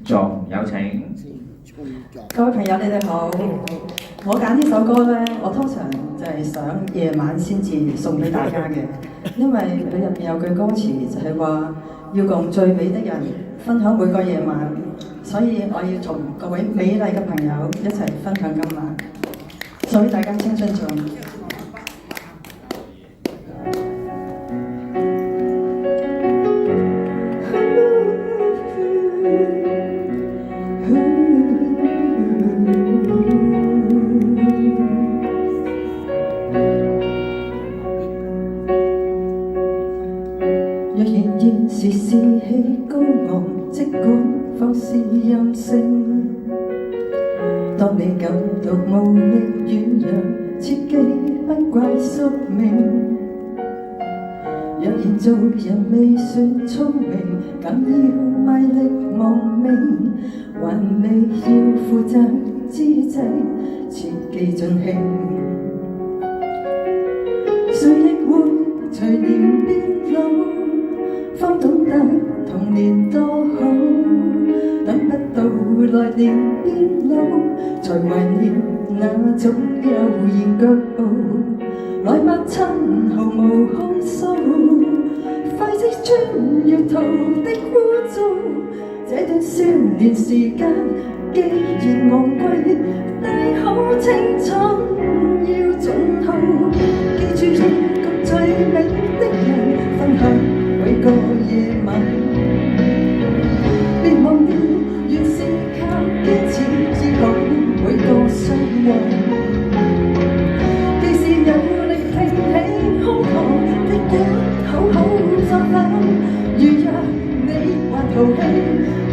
仲有請。各位朋友，你哋好。我揀呢首歌呢，我通常就係想夜晚先至送俾大家嘅，因為佢入邊有句歌詞就係話要共最美的人分享每個夜晚，所以我要同各位美麗嘅朋友一齊分享今晚，送俾大家青春頌。若然現時士氣高昂，即管放肆任性。當你感到無力軟弱，切記不怪宿命。若然做人未算聰明，更要賣力亡命。還未要負責之際，切記盡興。誰亦會隨年變老，方懂得童年多好，等不到來年變老，才懷念那種悠然腳步。來陌親毫無控訴，廢跡穿越途的污糟。這段少年時間既然昂貴，大好青春要盡耗。記住應共最美的人分享每個夜晚，別忘掉原是靠堅持醫好每個傷患。既是有力挺起胸膛，的管好好作反。如若你還淘氣，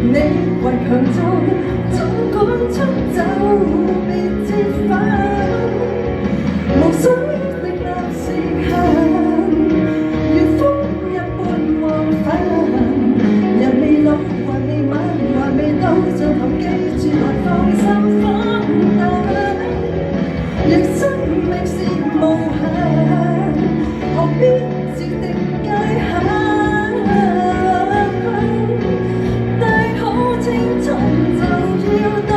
你還強壯，儘管出走別折返。無需力量時限，如風一般往返。人未老還未晚，還未到盡頭，記住來放心放膽。若生命是無限，何必設定界限？大好青春就要當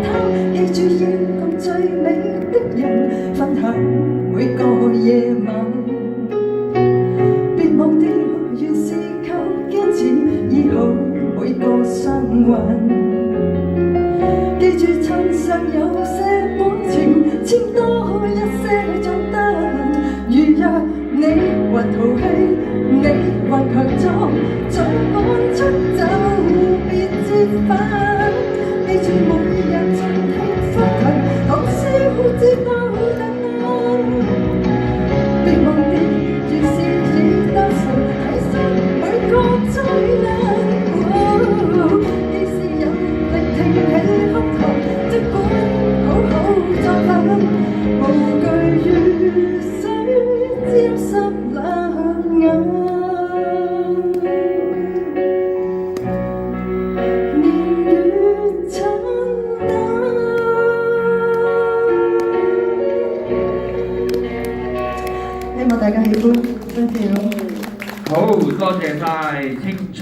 它，記住要共最美的人分享每個夜晚。別忘掉原是靠堅持醫好每個傷患。記住趁尚有些本錢，簽多一些賬單。如若你還淘氣，你還強壯，儘管出走別折返。記住每日盡興歡騰，講笑知道答案。別忘掉原是已單純，體恤每個災難。既是有力挺起胸膛，即管好好作反。無懼雨水沾濕冷眼，年月簡單。希望大家喜歡，thank you。好，多謝晒青春。